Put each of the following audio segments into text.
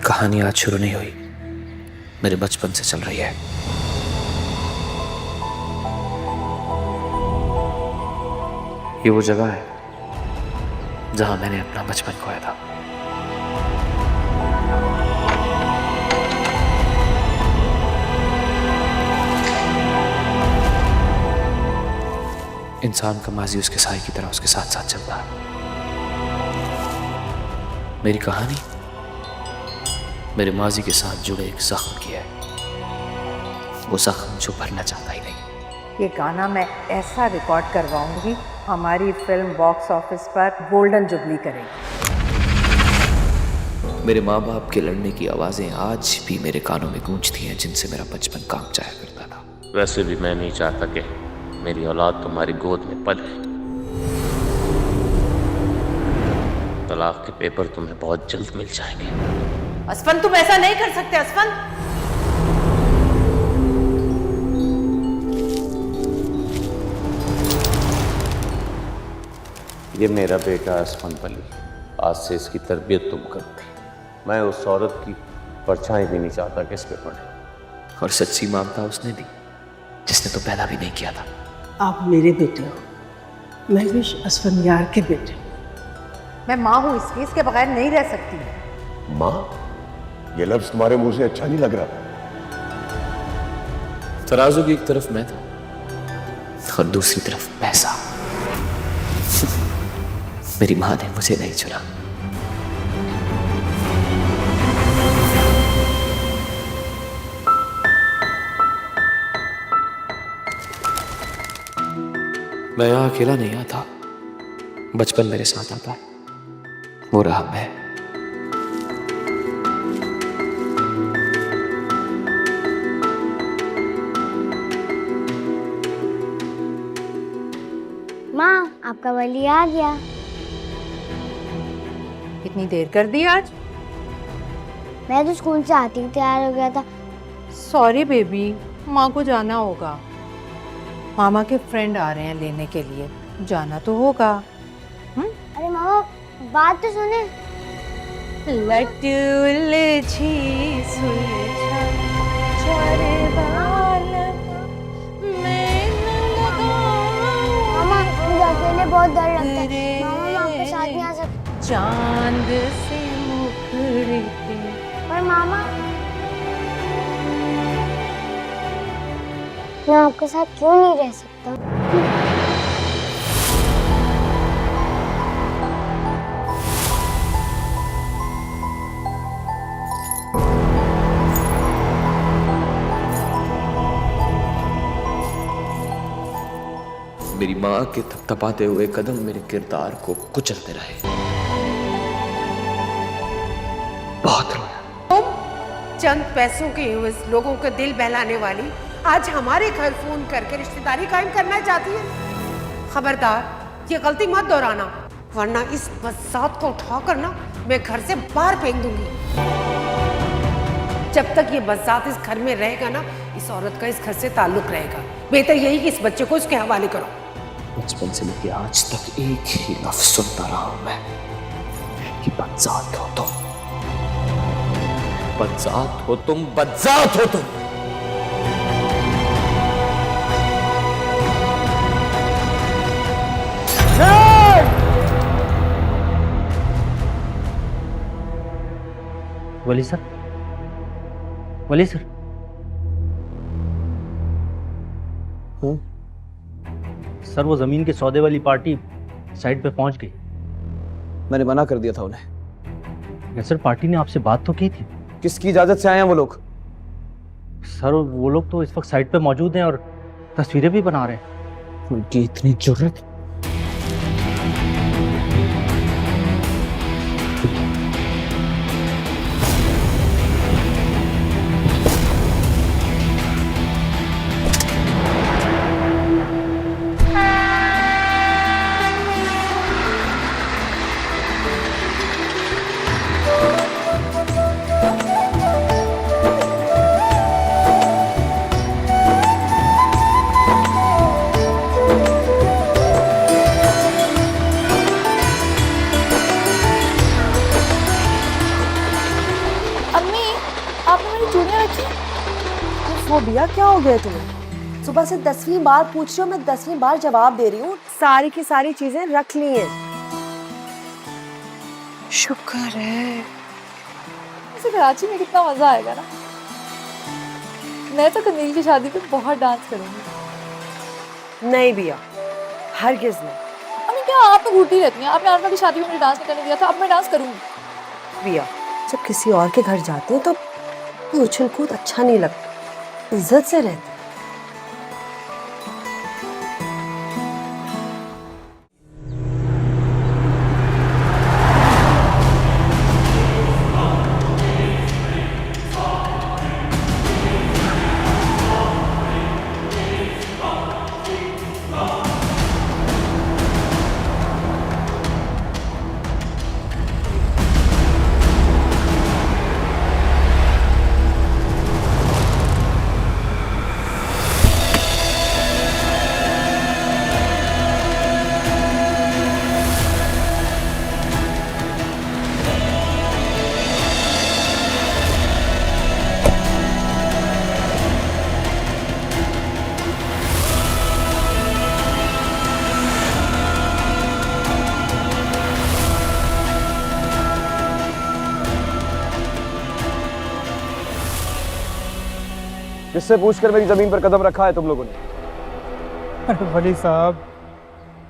कहानी आज शुरू नहीं हुई, मेरे बचपन से चल रही है। ये वो जगह है जहां मैंने अपना बचपन खोया था। इंसान का माजी उसके साए की तरह उसके साथ साथ चलता है। मेरी कहानी मेरे माजी के साथ जुड़े एक जख्म की है, वो जख्म जो भरना चाहता ही नहीं। ये गाना मैं ऐसा रिकॉर्ड करवाऊंगी, हमारी फिल्म बॉक्स ऑफिस पर गोल्डन जुबली करेगी। मेरे माँ बाप के लड़ने की आवाजें आज भी मेरे कानों में गूंजती हैं, जिनसे मेरा बचपन काम जाया करता था। वैसे भी मैं नहीं चाहता कि मेरी औलाद तुम्हारी गोद में पले। तलाक के पेपर तुम्हें बहुत जल्द मिल जाएंगे। असफन, तुम ऐसा नहीं कर सकते। असफन, ये मेरा बेटा असफन पली, आज से इसकी तरबियत तुम करती। मैं उस औरत की परछाई भी नहीं चाहता कि इस पे पड़े। और सच्ची ममता उसने दी जिसने तो पैदा भी नहीं किया था। आप मेरे बेटे हो, महविश असफन यार के बेटे। मैं माँ हूँ इसकी, इसके बगैर नहीं रह सकती। माँ, ये लफ्ज तुम्हारे मुंह से अच्छा नहीं लग रहा। तराजू की एक तरफ मैं था और दूसरी तरफ पैसा। मेरी माँ ने मुझे नहीं चुना। मैं यहां अकेला नहीं आता, बचपन मेरे साथ आता है, वो रहा मैं। माँ, आपका वली आ गया। इतनी देर कर दी आज? मैं तो स्कूल से आती ही तैयार हो गया था। सॉरी बेबी, माँ को जाना होगा। मामा के फ्रेंड आ रहे हैं लेने के लिए, जाना तो होगा। अरे मामा, बात तो सुने। मामा, मुझे अकेले बहुत डर लगता है। मामा, मैं आपके साथ नहीं आ सकती। चांद से मुखड़े पर मामा, मैं आपके साथ क्यों नहीं रह सकता? मेरी माँ के थपथपाते हुए कदम मेरे किरदार को कुचलते रहे। बहुत रोया। चंद पैसों के एवज लोगों का दिल बहलाने वाली आज हमारे घर फोन करके रिश्तेदारी कायम करना चाहती है। खबरदार, ये गलती मत दोहराना, वरना इस बज़ात को उठा कर ना मैं घर से बाहर फेंक दूंगी। जब तक ये बज़ात इस घर में रहेगा ना, इस औरत का इस घर से ताल्लुक रहेगा। बेहतर यही कि इस बच्चे को इसके हवाले करो। बचपन से लेके आज तक एक ही लफ्ज सुनता रहा हूं मैं कि बदजात हो तुम, बदजात हो तुम, बदजात हो तुम। वली सर, वली सर। सर, वो जमीन के सौदे वाली पार्टी साइड पे पहुंच गई। मैंने मना कर दिया था उन्हें। सर, पार्टी ने आपसे बात तो की थी। किसकी इजाजत से आए हैं वो लोग? सर, वो लोग तो इस वक्त साइड पे मौजूद हैं और तस्वीरें भी बना रहे हैं। उनकी इतनी जुर्रत। ओफो बिया, क्या हो गया तुम्हें? सुबह से 10वीं बार पूछ रही हो, मैं 10वीं बार जवाब दे रही हूँ। सारी की सारी चीजें रख ली हैं। शुक्र है। वैसे कराची में कितना मजा आएगा ना। मैं तो कनील की शादी पे बहुत डांस करूंगी। नहीं बिया, हरगिज नहीं। अम्मी क्या आप तो घूरती रहती हैं। आपने आरफा की शादी में मुझे डांस नहीं करने दिया था, अब मैं डांस करूंगी। बिया, जब किसी और के घर जाते हैं तो उछल कूद अच्छा नहीं लगता, इज्जत से रहते। किससे पूछकर मेरी जमीन पर कदम रखा है तुम लोगों ने? अरे वली साहब,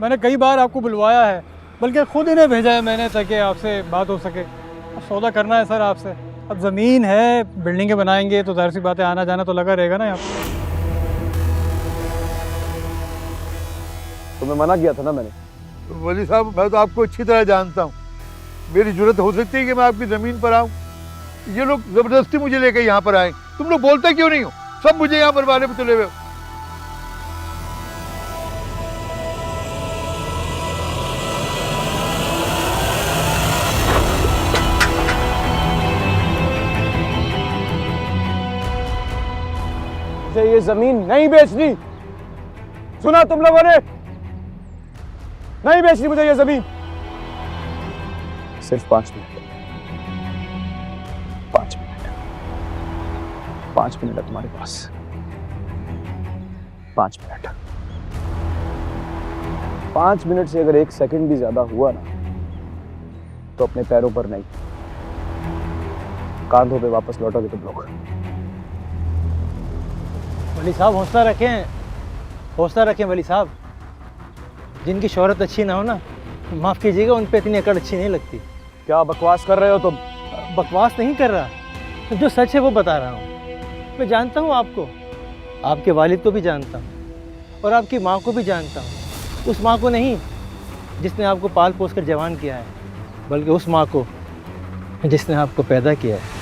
मैंने कई बार आपको बुलवाया है, बल्कि खुद इन्हें भेजा है मैंने ताकि आपसे बात हो सके। अब सौदा करना है सर आपसे। अब ज़मीन है, बिल्डिंगें बनाएंगे तो जाहिर सी बात है आना जाना तो लगा रहेगा ना यहाँ पर। तुम्हें मना किया था ना मैंने। वली साहब, मैं तो आपको अच्छी तरह जानता हूँ। मेरी जरूरत हो सकती है कि मैं आपकी ज़मीन पर आऊँ। ये लोग ज़बरदस्ती मुझे लेकर यहाँ पर आए। तुम लोग बोलते क्यों नहीं हो? सब मुझे यहाँ मरवाने पर तुले हुए हो। मुझे ये जमीन नहीं बेचनी। सुना तुम लोगों ने? नहीं बेचनी मुझे ये जमीन। सिर्फ 5 मिनट। 5 मिनट है तुम्हारे पास। 5 मिनट। 5 मिनट से अगर 1 सेकंड भी ज्यादा हुआ ना तो अपने पैरों पर नहीं, कांधों पे वापस लौटोगे तुम लोग। वली साहब हौसला रखें, हौसला रखें वली साहब। जिनकी शोहरत अच्छी ना हो ना, माफ़ कीजिएगा, उन पे इतनी अकड़ अच्छी नहीं लगती। क्या बकवास कर रहे हो तुम? बकवास नहीं कर रहा, तो जो सच है वो बता रहा हूँ। मैं जानता हूँ आपको, आपके वालिद को भी जानता हूँ और आपकी माँ को भी जानता हूँ। उस माँ को नहीं जिसने आपको पाल पोस कर जवान किया है, बल्कि उस माँ को जिसने आपको पैदा किया है।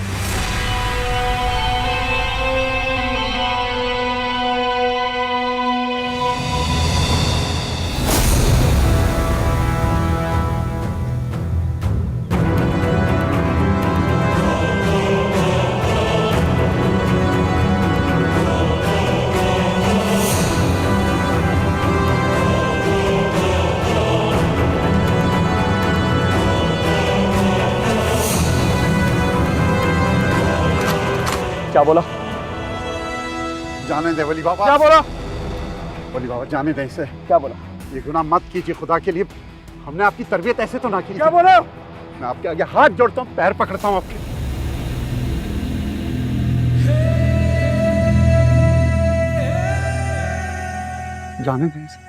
क्या बोला? जाने दे वली बाबा। क्या बोला? वली बाबा जाने दे इसे। क्या बोला? ये गुनाह मत कीजिए खुदा के लिए। हमने आपकी तरबियत ऐसे तो ना की। क्या बोला? मैं आपके आगे हाथ जोड़ता हूँ, पैर पकड़ता हूँ आपके। जाने दे इसे।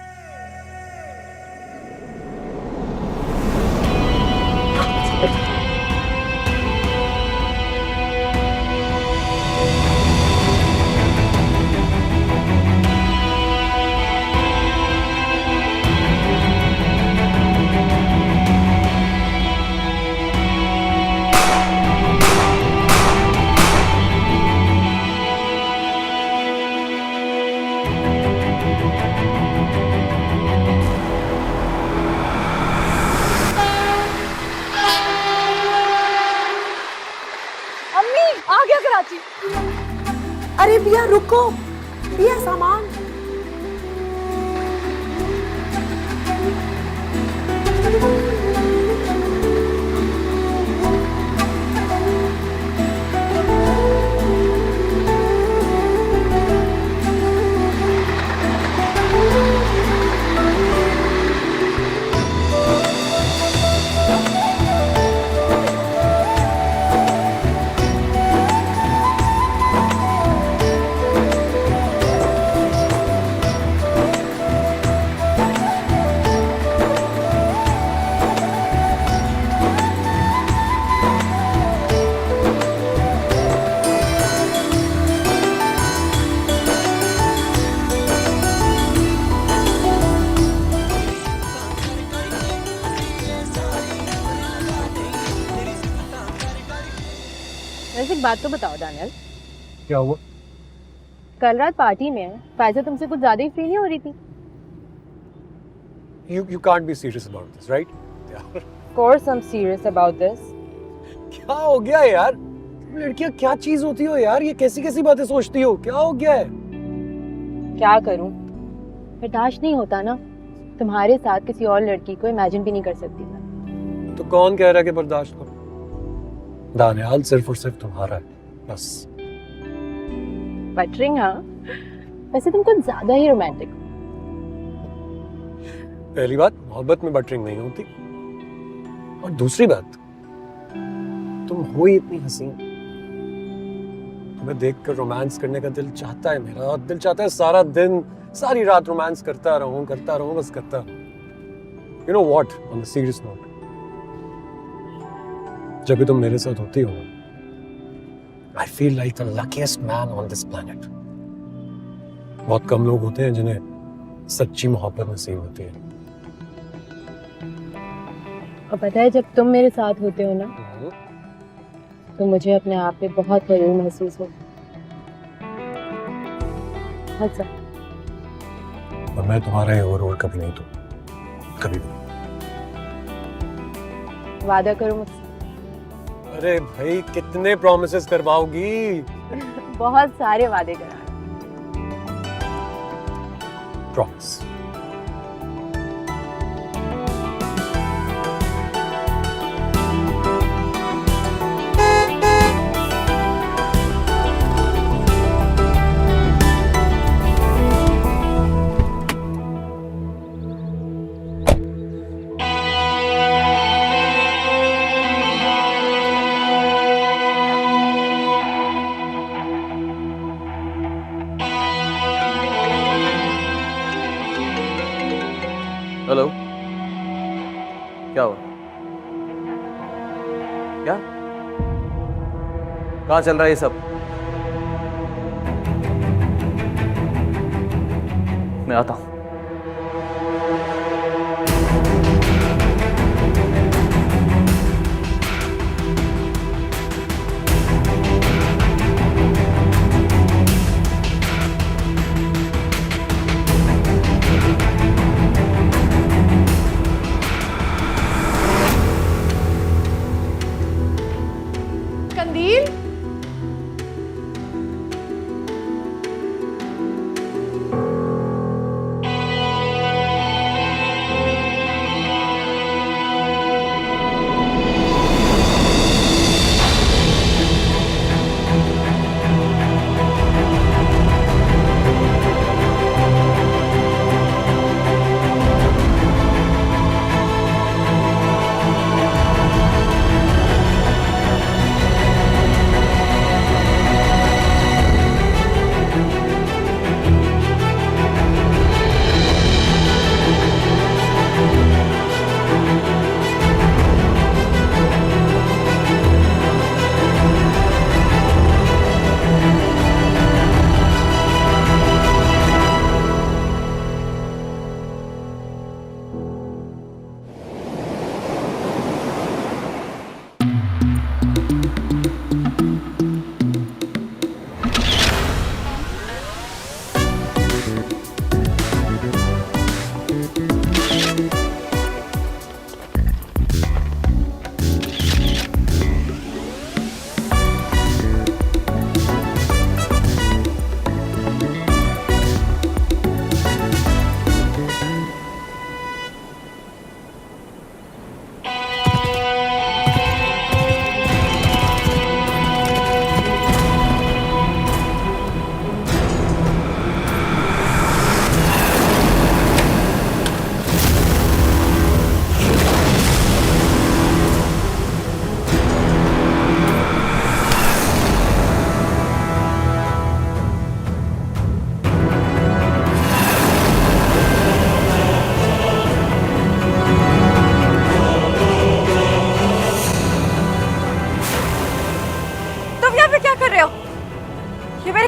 आ गया कराची। अरे बिया रुको, बिया सामान। वैसे एक बात तो बताओ दानियल, क्या हुआ? कल रात पार्टी में फायजा तुमसे कुछ ज्यादा ही फ्री नहीं हो रही थी? You can't be serious about this, right? यार Of course I'm serious about this. क्या हो गया यार? तुम लड़कियां क्या चीज होती हो यार? ये कैसी कैसी बातें सोचती हो? क्या हो गया है? क्या करूं? बर्दाश्त नहीं होता ना। तुम्हारे साथ किसी और लड़की को इमेजिन भी नहीं कर सकती मैं। तो कौन कह रहा है कि बर्दाश्त करो? दानियाल सिर्फ और सिर्फ तुम्हारा है, बस। बटरिंग, हाँ। वैसे तुम कुछ ज्यादा ही रोमांटिक हो। पहली बात, मोहब्बत में बटरिंग नहीं होती, और दूसरी बात, तुम हो ही इतनी हसीन। तुम्हें देखकर रोमांस करने का दिल चाहता है, मेरा दिल चाहता है सारा दिन सारी रात रोमांस करता रहूं, बस करता रहूं। You know what? On a serious note, जब भी तुम मेरे साथ होती हो, I feel like the luckiest man on this planet. बहुत कम लोग होते हैं जिन्हें सच्ची मोहब्बत नसीब होती है। और पता है, जब तुम मेरे साथ होते हो ना, तो मुझे अपने आप पे बहुत गरूर महसूस होता है। अच्छा, और मैं तुम्हारा ये ओवर कभी नहीं दूं, कभी भी। वादा करो मुझसे। अरे भाई, कितने प्रॉमिसेस करवाओगी? बहुत सारे वादे करा। प्रॉमिस। हेलो, क्या हुआ? क्या? कहाँ चल रहा है ये सब? मैं आता हूँ। कंदील,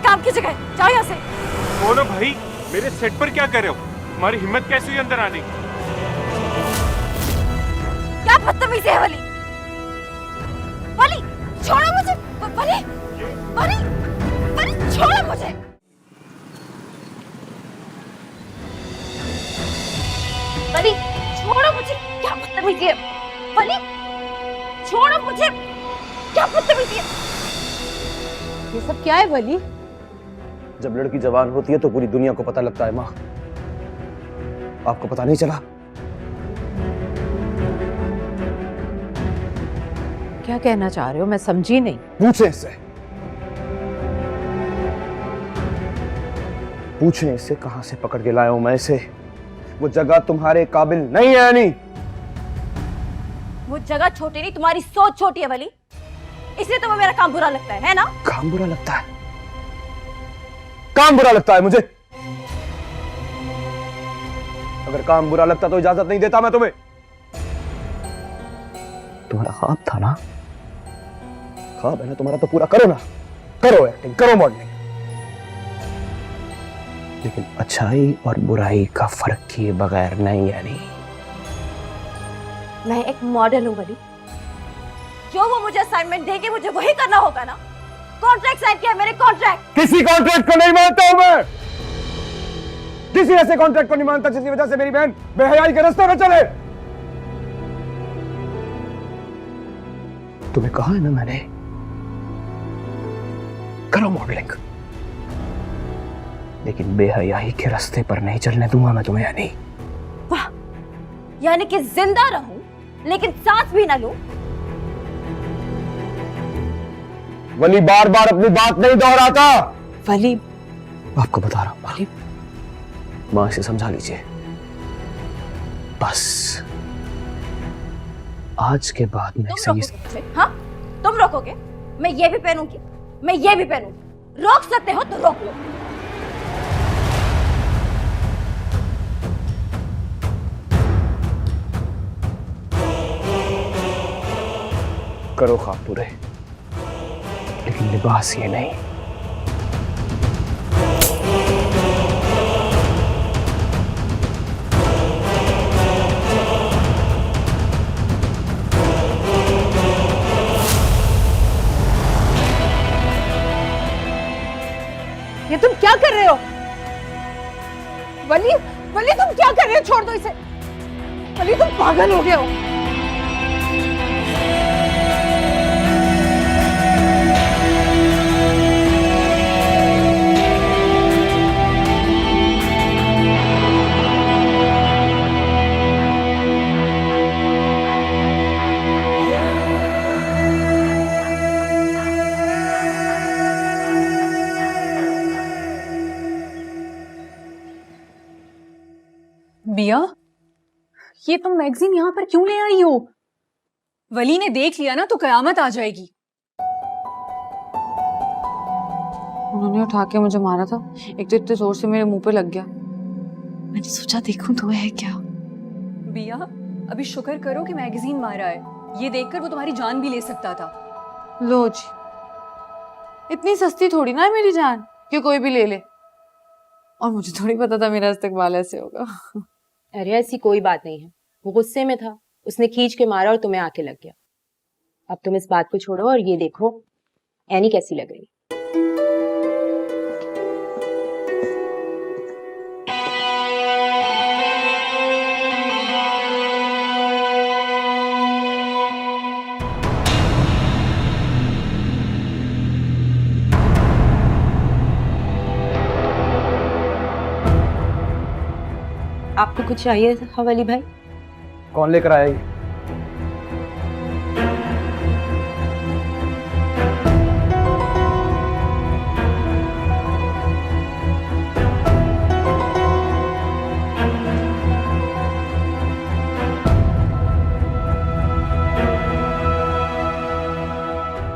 काम की जगह जाओ यहाँ से। कौन हो भाई? मेरे सेट पर क्या कर रहे हो? तुम्हारी हिम्मत कैसे हुई अंदर आने की? क्या बदतमीजी है वली? वली छोड़ो मुझे। वली ये सब क्या है वली? जब लड़की जवान होती है तो पूरी दुनिया को पता लगता है माँ। आपको पता नहीं चला? क्या कहना चाह रहे हो? मैं समझी नहीं। पूछे इससे, पूछे इससे कहां से पकड़ के लाया हूं मैं इसे। वो जगह तुम्हारे काबिल नहीं है यानी। वो जगह छोटी नहीं, तुम्हारी सोच छोटी है वली, इसलिए तुम्हें मेरा काम बुरा लगता है ना? काम बुरा लगता है? काम बुरा लगता है मुझे? अगर काम बुरा लगता तो इजाजत नहीं देता मैं तुम्हें। तुम्हारा ख्वाब था ना, ख्वाब है ना तुम्हारा, तो पूरा करो ना। करो एक्टिंग, करो मॉडलिंग, लेकिन अच्छाई और बुराई का फर्क किए बगैर नहीं। यानी मैं एक मॉडल हूँ वली, जो वो मुझे असाइनमेंट देगी मुझे वही करना होगा ना। कॉन्ट्रैक्ट साइन किया मेरे, कॉन्ट्रैक्ट। किसी कॉन्ट्रैक्ट को नहीं मानता हूं मैं, किसी ऐसे कॉन्ट्रैक्ट को नहीं मानता जिसकी वजह से मेरी बहन बेहयाई के रास्ते में चले। तुम्हें कहा है ना मैंने, करो मॉडलिंग, लेकिन बेहयाई के रास्ते पर नहीं चलने दूंगा मैं तुम्हें। यानी वाह, यानी कि जिंदा रहूं लेकिन सांस भी ना लूं। वली बार बार अपनी बात नहीं दोहराता। वली, आपको बता रहा हूं वली, मां से समझा लीजिए बस। आज के बाद मैं इसे ये... हाँ, तुम रोकोगे? मैं ये भी पहनूंगी, मैं ये भी पहनूंगी। रोक सकते हो तो रोक लो। करो ख्वाब पूरे, लेकिन लिबास ये नहीं। ये तुम क्या कर रहे हो? वली, वली तुम क्या कर रहे हो? छोड़ दो इसे। वली तुम पागल हो गए हो। बिया, ये तुम मैगजीन यहाँ पर क्यों ले आई हो? वली ने देख लिया ना तो कयामत आ जाएगी। उन्होंने उठा के मुझे मारा था, एक तो इतने जोर से मेरे मुंह पे लग गया। मैंने सोचा देखूं तो है क्या। बिया, अभी शुक्र करो कि मैगजीन मारा है, ये देखकर वो तुम्हारी जान भी ले सकता था। लो जी, इतनी सस्ती थोड़ी ना है मेरी जान कि कोई भी ले ले। और मुझे थोड़ी पता था मेरा इस्तेकबाल ऐसे होगा। अरे ऐसी कोई बात नहीं है, वो गुस्से में था, उसने खींच के मारा और तुम्हें आके लग गया। अब तुम इस बात को छोड़ो और ये देखो एनी कैसी लग रही। आपको कुछ चाहिए था वली भाई? कौन लेकर आया ये?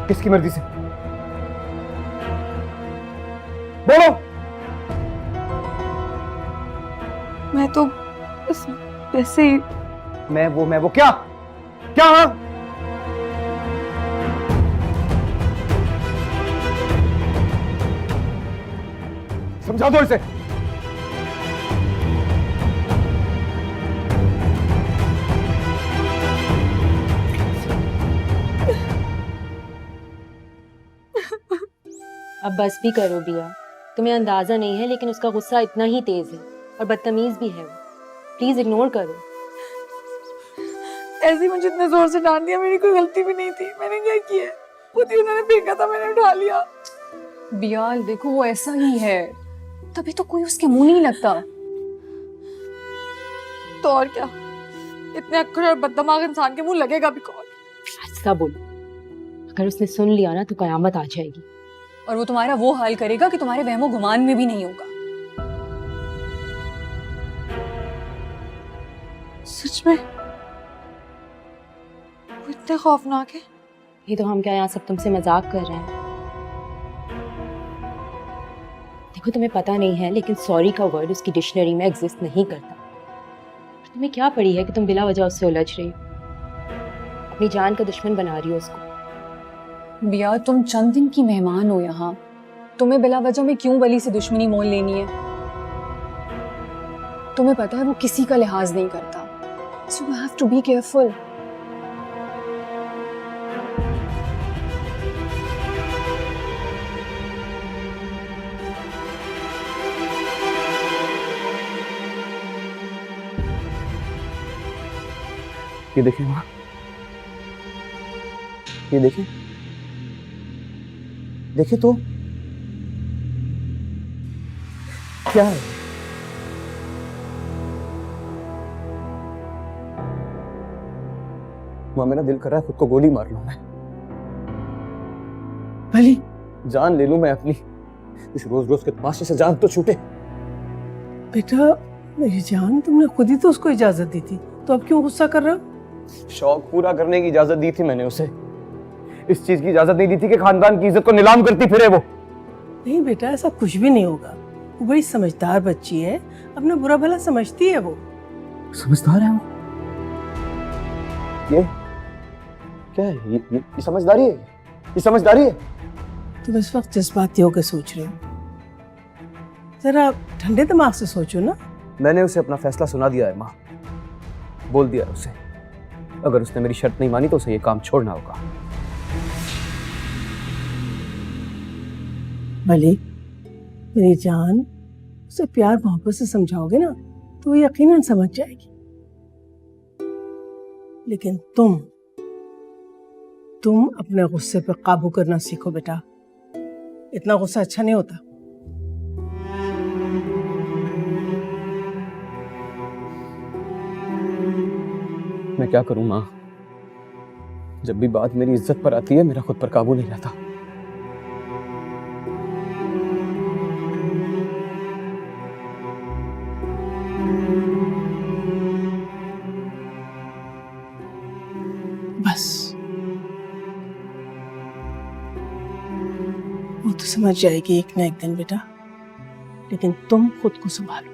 किसकी मर्जी से? बोलो। मैं तो बस वैसे ही। मैं वो क्या क्या? हाँ? समझा दो इसे। अब बस भी करो बिया, तुम्हें अंदाजा नहीं है लेकिन उसका गुस्सा इतना ही तेज है और बदतमीज भी है। प्लीज इग्नोर करो। ऐसे मुझे इतने जोर से डांट दिया, मेरी कोई गलती भी नहीं थी। मैंने क्या किया? खुद ही उन्होंने फेंका था, मैंने उठा लिया। बियाल देखो वो ऐसा ही है, तभी तो कोई उसके मुंह नहीं लगता। तो और क्या, इतने अक्खड़ और बददिमाग इंसान के मुंह लगेगा भी कौन? आहिस्ता बोलो, अगर उसने सुन लिया ना तो कयामत आ जाएगी। और वो तुम्हारा वो हाल करेगा कि तुम्हारे वहमो गुमान में भी नहीं होगा। सच में वो इतने खौफनाक है? ये तो हम क्या यहाँ सब तुमसे मजाक कर रहे हैं। देखो तुम्हें पता नहीं है, लेकिन सॉरी का वर्ड उसकी डिक्शनरी में एग्जिस्ट नहीं करता। तुम्हें क्या पड़ी है कि तुम बिला वजह उससे उलझ रही हो, अपनी जान का दुश्मन बना रही हो उसको। बिया तुम चंद दिन की मेहमान हो यहाँ, तुम्हें बिला वजह में क्यों वली से दुश्मनी मोल लेनी है? तुम्हें पता है वो किसी का लिहाज नहीं करता, so you have to be careful. ये देखें माँ, ये देखें, देखें तो क्या है? माँ मेरा दिल कर रहा है खुद को गोली मार लूं मैं। भली जान ले लूं मैं अपनी, इस रोज रोज के तमाशे से जान तो छूटे। बेटा मेरी जान, तुमने खुद ही तो उसको इजाजत दी थी, तो अब क्यों गुस्सा कर रहे हो? शौक पूरा करने की इजाजत दी थी मैंने उसे, इस चीज की इजाजत नहीं दी थी कि खानदान की इज्जत को नीलाम करती फिरे वो। नहीं बेटा, ऐसा कुछ भी नहीं होगा। वो बड़ी समझदार बच्ची है, अपना बुरा भला समझती है वो। समझदार है वो? ये क्या है? ये समझदारी है? ये समझदारी है? तुम इस वक्त जज्बाती होकर सोच रहे हो, जरा ठंडे दिमाग से सोचो ना। मैंने उसे अपना फैसला सुना दिया है माँ, बोल दिया है उसे। अगर उसने मेरी शर्त नहीं मानी तो उसे ये काम छोड़ना होगा। भली मेरी जान, उसे प्यार मोहब्बत से समझाओगे ना तो वो यकीनन समझ जाएगी। लेकिन तुम अपने गुस्से पर काबू करना सीखो बेटा, इतना गुस्सा अच्छा नहीं होता। मैं क्या करूं माँ, जब भी बात मेरी इज्जत पर आती है मेरा खुद पर काबू नहीं रहता। बस वो तो समझ जाएगी एक ना एक दिन बेटा, लेकिन तुम खुद को संभालो।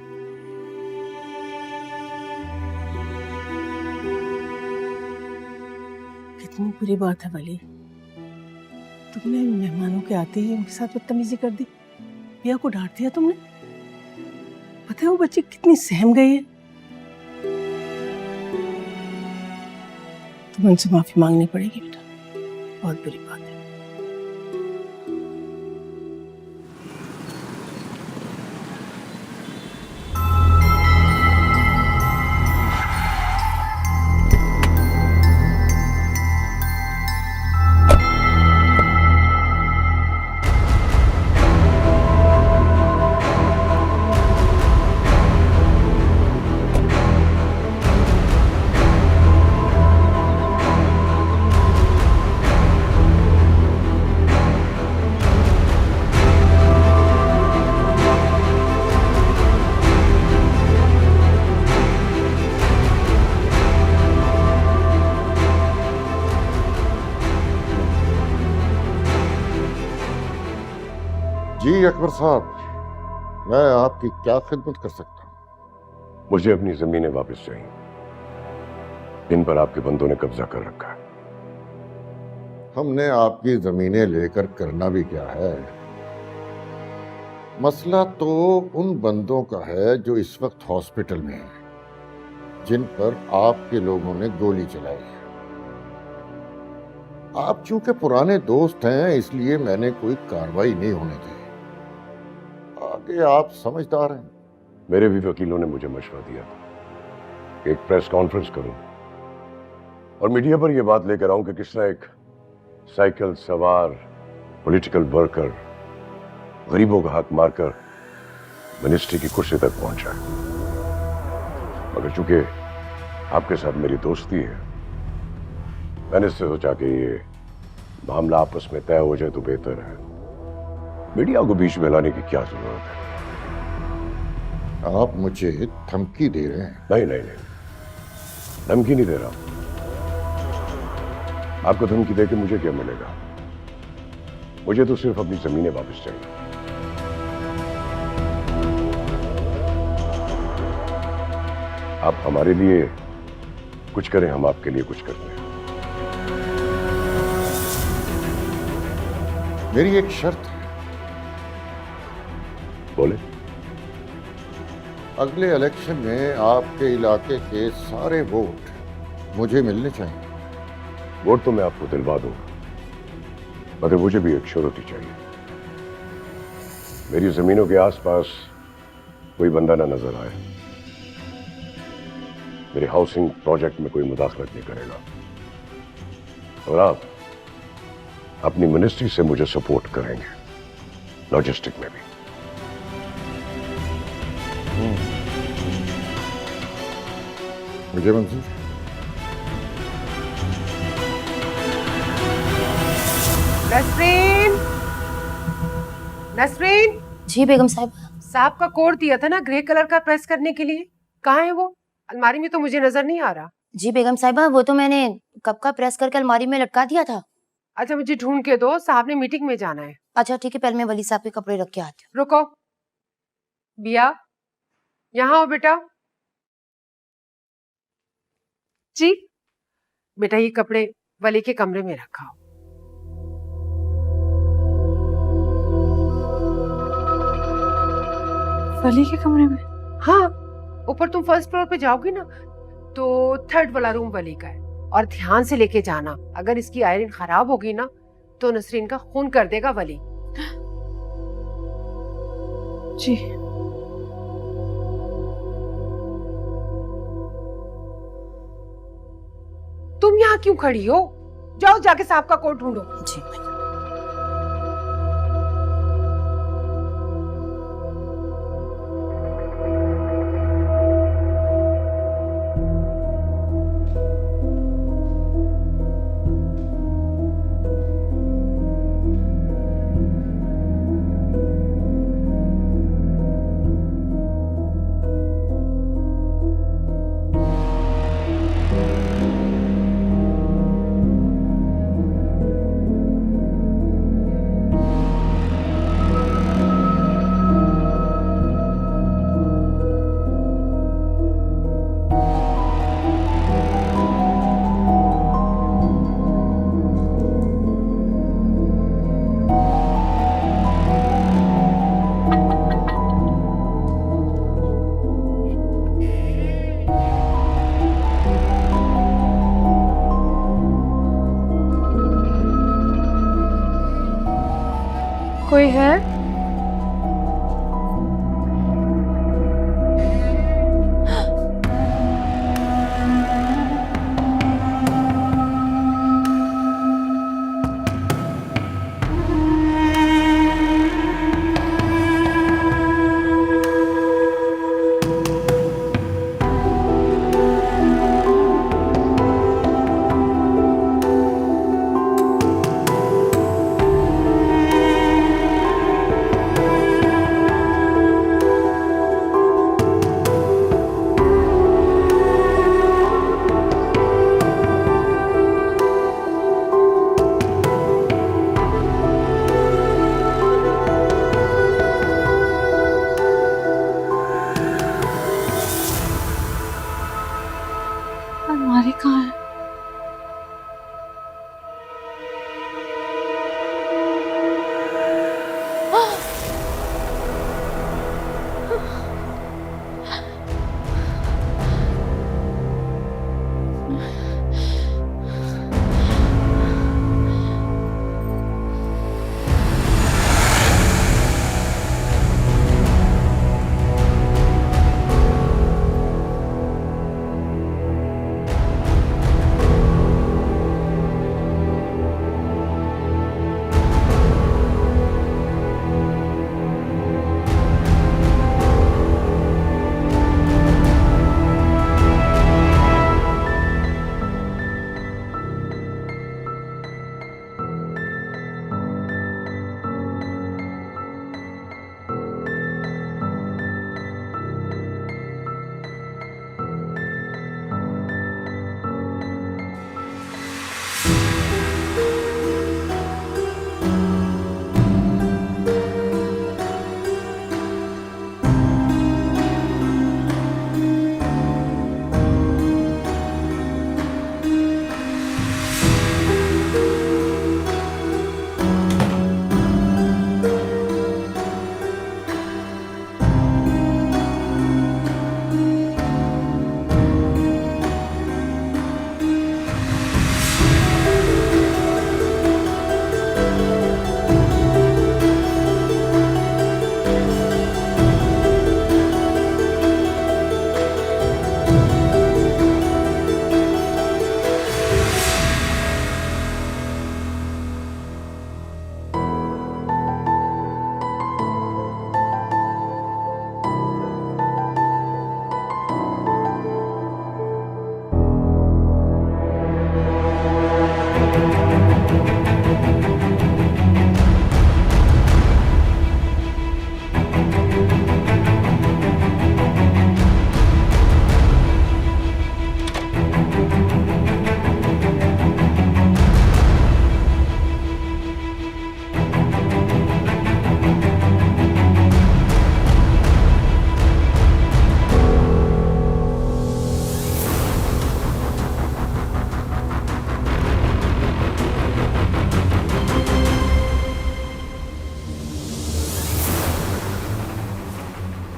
कितनी बुरी बात है वली, तुमने मेहमानों के आते ही उनके साथ बदतमीजी कर दी, पिया को डांट दिया तुमने। पता है वो बच्ची कितनी सहम गई है। तुम्हें उनसे माफी मांगनी पड़ेगी बेटा, बहुत बुरी बात है। जी अकबर साहब, मैं आपकी क्या खिदमत कर सकता हूँ? मुझे अपनी जमीनें वापस चाहिए, इन पर आपके बंदों ने कब्जा कर रखा है। हमने आपकी जमीनें लेकर करना भी क्या है? मसला तो उन बंदों का है जो इस वक्त हॉस्पिटल में हैं, जिन पर आपके लोगों ने गोली चलाई है। आप चूंकि पुराने दोस्त हैं, इसलिए मैंने कोई कार्रवाई नहीं होने दी। आगे आप समझदार हैं। मेरे भी वकीलों ने मुझे मशवरा दिया था कि एक प्रेस कॉन्फ्रेंस करूं और मीडिया पर यह बात लेकर आऊं कि किस तरह एक साइकिल सवार पॉलिटिकल वर्कर गरीबों का हक मारकर मिनिस्ट्री की कुर्सी तक पहुंचा है। मगर चूंकि आपके साथ मेरी दोस्ती है, मैंने सोचा कि ये मामला आपस में तय हो जाए तो बेहतर है। मीडिया को बीच में लाने की क्या जरूरत है? आप मुझे धमकी दे रहे हैं? नहीं नहीं नहीं, धमकी नहीं दे रहा। आपको धमकी देके मुझे क्या मिलेगा? मुझे तो सिर्फ अपनी जमीनें वापस चाहिए। आप हमारे लिए कुछ करें, हम आपके लिए कुछ करते हैं। मेरी एक शर्त है। बोले। अगले इलेक्शन में आपके इलाके के सारे वोट मुझे मिलने चाहिए। वोट तो मैं आपको दिलवा दूंगा, मगर मुझे भी एक श्योरिटी चाहिए। मेरी जमीनों के आसपास कोई बंदा ना नजर आए, मेरे हाउसिंग प्रोजेक्ट में कोई मुदाखलत नहीं करेगा, और आप अपनी मिनिस्ट्री से मुझे सपोर्ट करेंगे, लॉजिस्टिक में भी। मुझे मंजूर। नसरीन, नसरीन। जी बेगम साहब। साहब का कोड दिया था ना ग्रे कलर का प्रेस करने के लिए, कहाँ है वो? अलमारी में तो मुझे नजर नहीं आ रहा। जी बेगम साहिबा, वो तो मैंने कब का प्रेस करके अलमारी में लटका दिया था। अच्छा मुझे ढूंढ के दो, साहब ने मीटिंग में जाना है। अच्छा ठीक है, पहले मैं वली साहब के कपड़े रख के आती हूँ। रुको बिया, यहाँ आओ बेटा। जी बेटा, ये कपड़े वली के कमरे में रखा। वली के कमरे में? हाँ, ऊपर तुम फर्स्ट फ्लोर पे जाओगी ना तो थर्ड वाला रूम वली का है। और ध्यान से लेके जाना, अगर इसकी आयरन खराब होगी ना तो नसरीन का खून कर देगा वली। जी। तुम यहाँ क्यों खड़ी हो? जाओ जाके साहब का कोट ढूंढो। जी। कोई है?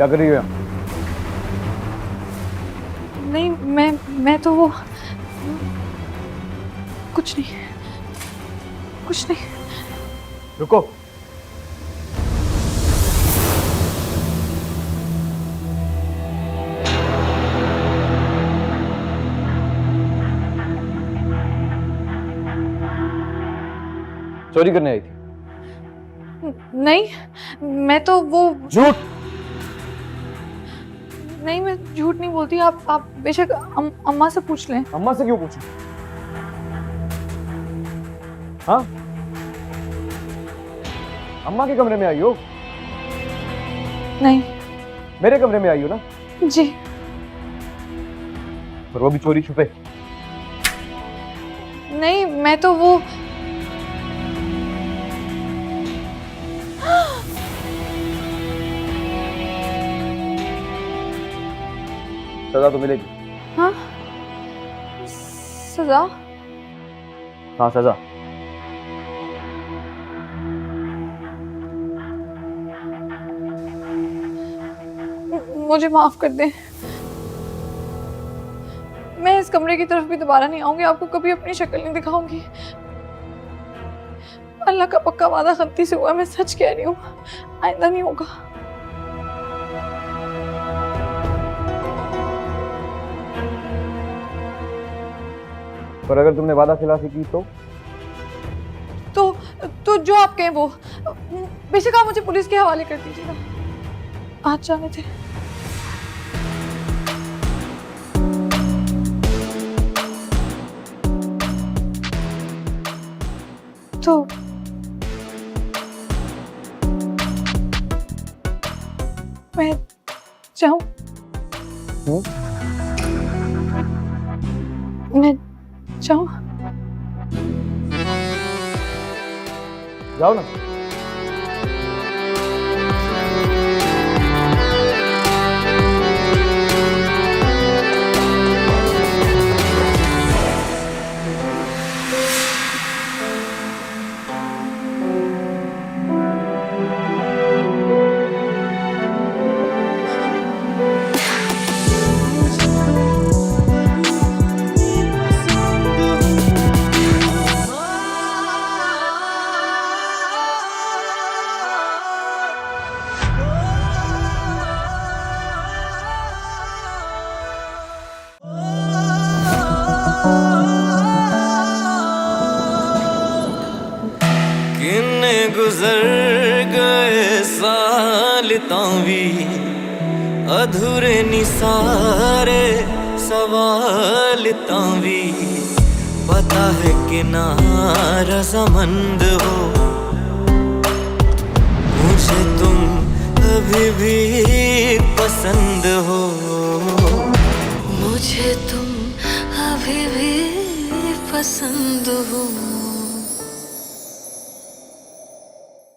क्या कर रही हो यहाँ? नहीं मैं तो वो कुछ नहीं। रुको। चोरी करने आई थी? नहीं मैं तो वो झूठ। नहीं, मैं झूठ नहीं बोलती। आप बेशक अम्मा से पूछ लें। अम्मा से क्यों पूछूं? हाँ, अम्मा के कमरे में आई हो? नहीं। मेरे कमरे में आई हो ना? जी। पर वो भी चोरी छुपे? नहीं मैं तो वो सजा तो मिलेगी। हाँ सजा? हाँ सजा। मुझे माफ कर दें। मैं इस कमरे की तरफ भी दोबारा नहीं आऊंगी, आपको कभी अपनी शक्ल नहीं दिखाऊंगी। अल्लाह का पक्का वादा गलती से हुआ, मैं सच कह रही हूँ, आइंदा नहीं होगा। पर अगर तुमने वादा खिलाफी की तो जो आप कहें वो, बेशक आप मुझे पुलिस के हवाले कर दीजिएगा। आज जाने थे। तो मैं जाऊं? मैं जाऊं? जाओ ना। गुजर गए साल तावी अधूरे नी सारे सवाल तावी पता है कि ना रज़ामंद हो मुझे तुम अभी भी पसंद हो मुझे तुम अभी भी पसंद हो।